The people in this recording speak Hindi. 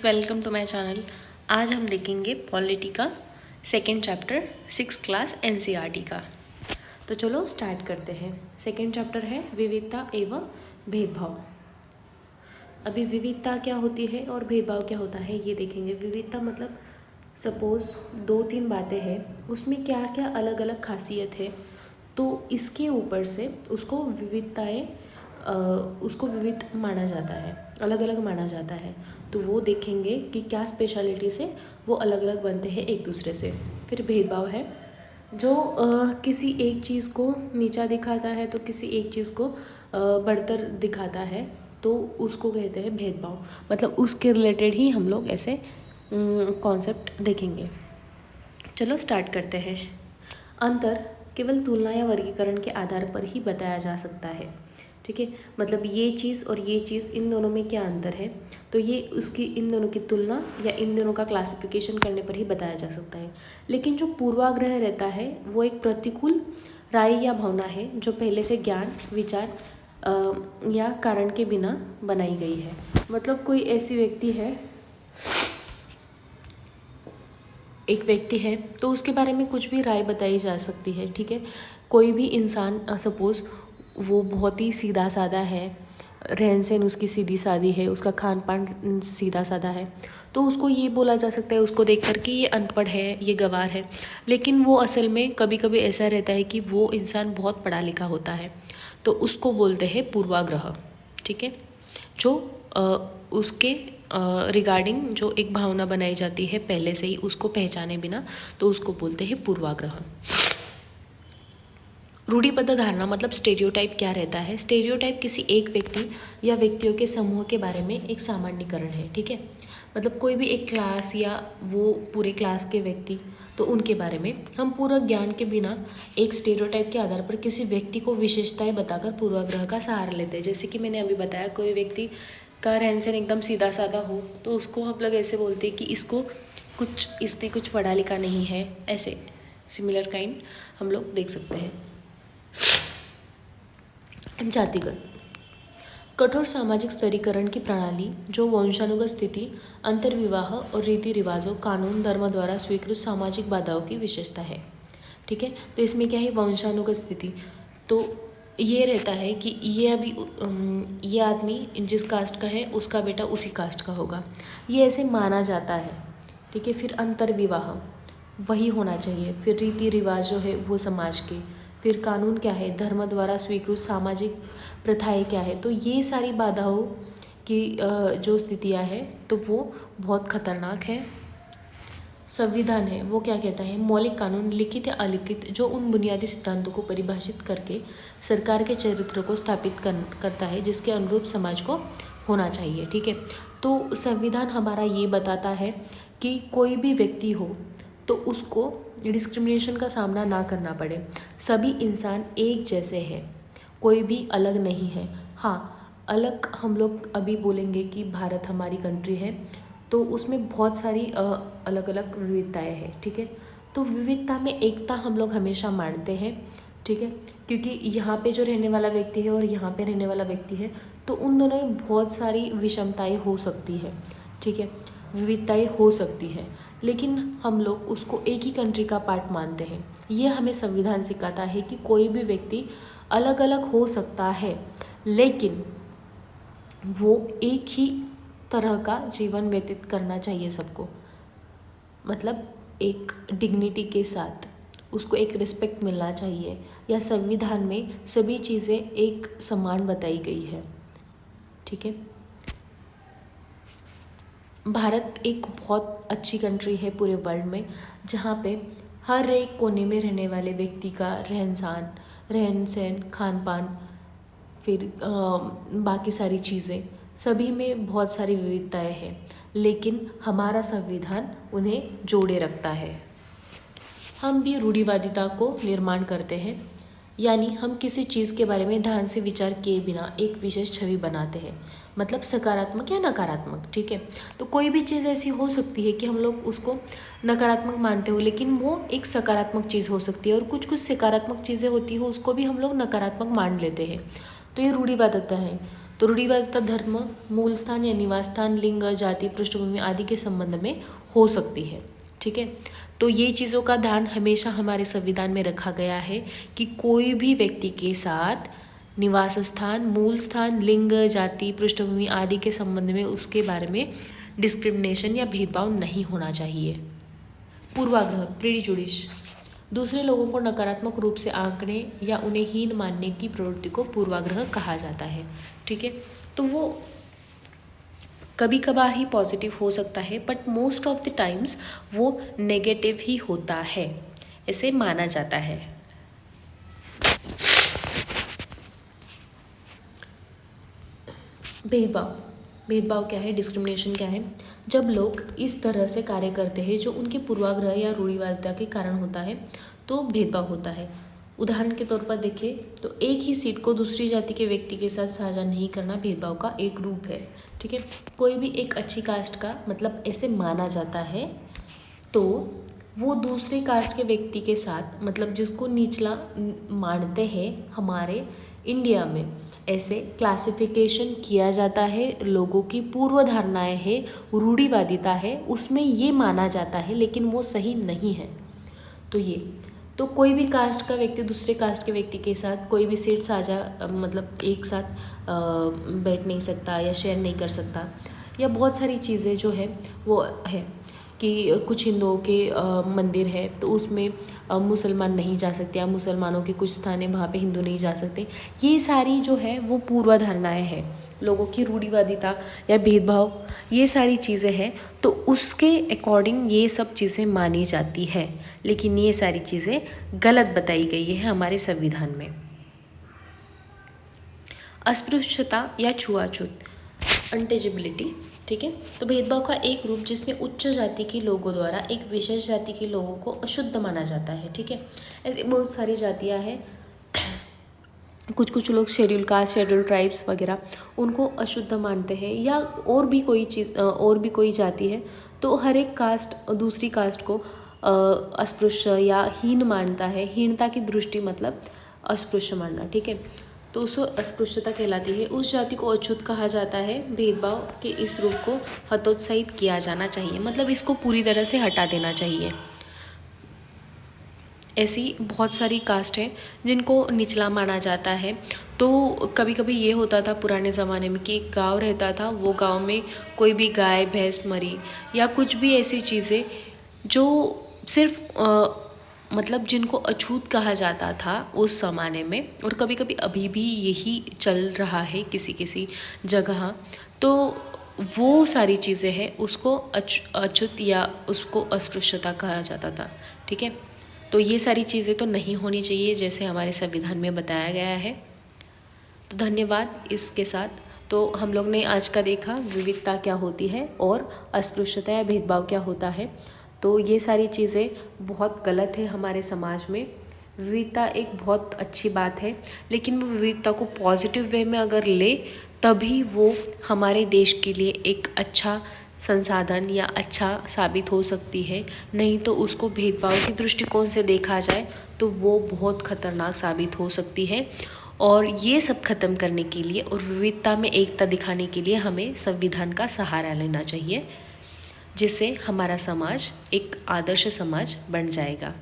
Welcome to my channel. आज हम देखेंगे पॉलिटी का second chapter 6th class NCERT का। तो चलो स्टार्ट करते हैं। सेकेंड चैप्टर है विविधता एवं भेदभाव। अभी विविधता क्या होती है और भेदभाव क्या होता है ये देखेंगे। विविधता मतलब सपोज 2-3 बातें हैं, उसमें क्या क्या अलग अलग खासियत है, तो इसके ऊपर से उसको उसको विविध माना जाता है, अलग अलग माना जाता है। तो वो देखेंगे कि क्या स्पेशलिटी से वो अलग अलग बनते हैं एक दूसरे से। फिर भेदभाव है जो किसी एक चीज़ को नीचा दिखाता है तो किसी एक चीज़ को बढ़तर दिखाता है, तो उसको कहते हैं भेदभाव। मतलब उसके रिलेटेड ही हम लोग ऐसे कॉन्सेप्ट देखेंगे। चलो स्टार्ट करते हैं। अंतर केवल तुलना या वर्गीकरण के आधार पर ही बताया जा सकता है। ठीक है, मतलब ये चीज़ और ये चीज़, इन दोनों में क्या अंतर है, तो ये उसकी इन दोनों की तुलना या इन दोनों का क्लासिफिकेशन करने पर ही बताया जा सकता है। लेकिन जो पूर्वाग्रह रहता है वो एक प्रतिकूल राय या भावना है जो पहले से ज्ञान, विचार या कारण के बिना बनाई गई है। मतलब कोई ऐसी व्यक्ति है, एक व्यक्ति है तो उसके बारे में कुछ भी राय बताई जा सकती है। ठीक है, कोई भी इंसान सपोज़ वो बहुत ही सीधा साधा है, रहन सहन उसकी सीधी सादी है, उसका खान पान सीधा साधा है, तो उसको ये बोला जा सकता है उसको देख कर कि ये अनपढ़ है, ये गंवार है। लेकिन वो असल में कभी कभी ऐसा रहता है कि वो इंसान बहुत पढ़ा लिखा होता है, तो उसको बोलते हैं पूर्वाग्रह। ठीक है, जो उसके रिगार्डिंग जो एक भावना बनाई जाती है पहले से ही उसको पहचाने बिना, तो उसको बोलते हैं पूर्वाग्रह। रूढ़िबद्ध धारणा मतलब स्टेरियोटाइप क्या रहता है। स्टेरियोटाइप किसी एक व्यक्ति या व्यक्तियों के समूह के बारे में एक सामान्यीकरण है। ठीक है, मतलब कोई भी एक क्लास या वो पूरे क्लास के व्यक्ति, तो उनके बारे में हम पूरा ज्ञान के बिना एक स्टेरियोटाइप के आधार पर किसी व्यक्ति को विशेषताएं बताकर पूर्वाग्रह का सहारा लेते हैं। जैसे कि मैंने अभी बताया, कोई व्यक्ति का रहन सहन एकदम सीधा साधा हो तो उसको हम लोग ऐसे बोलते हैं कि इसने कुछ पढ़ा लिखा नहीं है। ऐसे सिमिलर काइंड हम लोग देख सकते हैं। जातिगत कठोर सामाजिक स्तरीकरण की प्रणाली जो वंशानुगत स्थिति, अंतर्विवाह और रीति रिवाजों, कानून, धर्म द्वारा स्वीकृत सामाजिक बाधाओं की विशेषता है। ठीक है, तो इसमें क्या है, वंशानुगत स्थिति। तो ये रहता है कि ये आदमी जिस कास्ट का है उसका बेटा उसी कास्ट का होगा, ये ऐसे माना जाता है। ठीक है, फिर अंतर्विवाह वही होना चाहिए। फिर रीति रिवाज जो है वो समाज के। फिर कानून क्या है, धर्म द्वारा स्वीकृत सामाजिक प्रथाएं क्या है। तो ये सारी बाधाओं की जो स्थितियाँ है तो वो बहुत खतरनाक है। संविधान है वो क्या कहता है, मौलिक कानून लिखित या अलिखित जो उन बुनियादी सिद्धांतों को परिभाषित करके सरकार के चरित्र को स्थापित करता है जिसके अनुरूप समाज को होना चाहिए। ठीक है, तो संविधान हमारा ये बताता है कि कोई भी व्यक्ति हो तो उसको डिस्क्रिमिनेशन का सामना ना करना पड़े। सभी इंसान एक जैसे हैं, कोई भी अलग नहीं है। हाँ, अलग हम लोग अभी बोलेंगे कि भारत हमारी कंट्री है तो उसमें बहुत सारी अलग अलग विविधताएं हैं। ठीक है, तो विविधता में एकता हम लोग हमेशा मानते हैं। ठीक है, क्योंकि यहाँ पे जो रहने वाला व्यक्ति है और यहाँ पे रहने वाला व्यक्ति है तो उन दोनों में बहुत सारी विषमताएं हो सकती है। ठीक है, विविधताएं हो सकती है, लेकिन हम लोग उसको एक ही कंट्री का पार्ट मानते हैं। ये हमें संविधान सिखाता है कि कोई भी व्यक्ति अलग अलग हो सकता है लेकिन वो एक ही तरह का जीवन व्यतीत करना चाहिए सबको। मतलब एक डिग्निटी के साथ उसको एक रिस्पेक्ट मिलना चाहिए, या संविधान में सभी चीज़ें एक समान बताई गई है। ठीक है, भारत एक बहुत अच्छी कंट्री है पूरे वर्ल्ड में, जहाँ पे हर एक कोने में रहने वाले व्यक्ति का रहन सहन, खान पान, फिर बाकी सारी चीज़ें, सभी में बहुत सारी विविधताएं हैं, लेकिन हमारा संविधान उन्हें जोड़े रखता है। हम भी रूढ़िवादिता को निर्माण करते हैं, यानी हम किसी चीज़ के बारे में ध्यान से विचार किए बिना एक विशेष छवि बनाते हैं, मतलब सकारात्मक या नकारात्मक। ठीक है, तो कोई भी चीज़ ऐसी हो सकती है कि हम लोग उसको नकारात्मक मानते हो लेकिन वो एक सकारात्मक चीज़ हो सकती है, और कुछ कुछ सकारात्मक चीज़ें होती हो उसको भी हम लोग नकारात्मक मान लेते हैं। तो ये रूढ़िवादिता है। तो रूढ़िवादिता धर्म, मूल स्थान या निवास स्थान, लिंग, जाति, पृष्ठभूमि आदि के संबंध में हो सकती है। ठीक है, तो ये चीज़ों का ध्यान हमेशा हमारे संविधान में रखा गया है कि कोई भी व्यक्ति के साथ निवास स्थान, मूल स्थान, लिंग, जाति, पृष्ठभूमि आदि के संबंध में उसके बारे में डिस्क्रिमिनेशन या भेदभाव नहीं होना चाहिए। पूर्वाग्रह, प्रेजुडिस, दूसरे लोगों को नकारात्मक रूप से आंकने या उन्हें हीन मानने की प्रवृत्ति को पूर्वाग्रह कहा जाता है। ठीक है, तो वो कभी कभार ही पॉजिटिव हो सकता है, but most of the times वो नेगेटिव ही होता है, ऐसे माना जाता है। भेदभाव, भेदभाव क्या है, डिस्क्रिमिनेशन क्या है? जब लोग इस तरह से कार्य करते हैं जो उनके पूर्वाग्रह या रूढ़िवादिता के कारण होता है, तो भेदभाव होता है। उदाहरण के तौर पर देखें तो एक ही सीट को दूसरी जाति के व्यक्ति के साथ साझा नहीं करना भेदभाव का एक रूप है। ठीक है, कोई भी एक अच्छी कास्ट का मतलब ऐसे माना जाता है, तो वो दूसरे कास्ट के व्यक्ति के साथ मतलब जिसको निचला मानते हैं हमारे इंडिया में, ऐसे क्लासिफिकेशन किया जाता है। लोगों की पूर्व धारणाएं है, रूढ़िवादिता है, उसमें ये माना जाता है, लेकिन वो सही नहीं है। तो कोई भी कास्ट का व्यक्ति दूसरे कास्ट के व्यक्ति के साथ कोई भी सीट साझा मतलब एक साथ बैठ नहीं सकता या शेयर नहीं कर सकता, या बहुत सारी चीज़ें जो है वो है कि कुछ हिंदुओं के मंदिर है तो उसमें मुसलमान नहीं जा सकते, या मुसलमानों के कुछ स्थान है वहाँ पे हिंदू नहीं जा सकते। ये सारी जो है वो पूर्वधारणाएं हैं, लोगों की रूढ़िवादिता या भेदभाव, ये सारी चीज़ें हैं, तो उसके अकॉर्डिंग ये सब चीज़ें मानी जाती है, लेकिन ये सारी चीज़ें गलत बताई गई है हमारे संविधान में। अस्पृश्यता या छुआछूत, अनटचेबिलिटी। ठीक है, तो भेदभाव का एक रूप जिसमें उच्च जाति के लोगों द्वारा एक विशेष जाति के लोगों को अशुद्ध माना जाता है। ठीक है, ऐसी बहुत सारी जातियां हैं, कुछ लोग शेड्यूल कास्ट, शेड्यूल ट्राइब्स वगैरह उनको अशुद्ध मानते हैं, या और भी कोई चीज़ और भी कोई जाति है, तो हर एक कास्ट दूसरी कास्ट को अस्पृश्य या हीन मानता है। हीनता की दृष्टि मतलब अस्पृश्य मानना। ठीक है, तो उसको अस्पृश्यता कहलाती है। उस जाति को अछूत कहा जाता है। भेदभाव के इस रूप को हतोत्साहित किया जाना चाहिए, मतलब इसको पूरी तरह से हटा देना चाहिए। ऐसी बहुत सारी कास्ट है जिनको निचला माना जाता है। तो कभी कभी ये होता था पुराने ज़माने में कि एक गाँव रहता था, वो गाँव में कोई भी गाय भैंस मरी या कुछ भी ऐसी चीज़ें जो सिर्फ मतलब जिनको अछूत कहा जाता था उस ज़माने में, और कभी कभी अभी भी यही चल रहा है किसी किसी जगह, तो वो सारी चीज़ें हैं उसको अछूत या उसको अस्पृश्यता कहा जाता था। ठीक है, तो ये सारी चीज़ें तो नहीं होनी चाहिए जैसे हमारे संविधान में बताया गया है। तो धन्यवाद। इसके साथ तो हम लोग ने आज का देखा विविधता क्या होती है और अस्पृश्यता या भेदभाव क्या होता है। तो ये सारी चीज़ें बहुत गलत है हमारे समाज में। विविधता एक बहुत अच्छी बात है, लेकिन वो विविधता को पॉजिटिव वे में अगर ले तभी वो हमारे देश के लिए एक अच्छा संसाधन या अच्छा साबित हो सकती है। नहीं तो उसको भेदभाव की दृष्टिकोण से देखा जाए तो वो बहुत खतरनाक साबित हो सकती है। और ये सब खत्म करने के लिए और विविधता में एकता दिखाने के लिए हमें संविधान का सहारा लेना चाहिए, जिससे हमारा समाज एक आदर्श समाज बन जाएगा।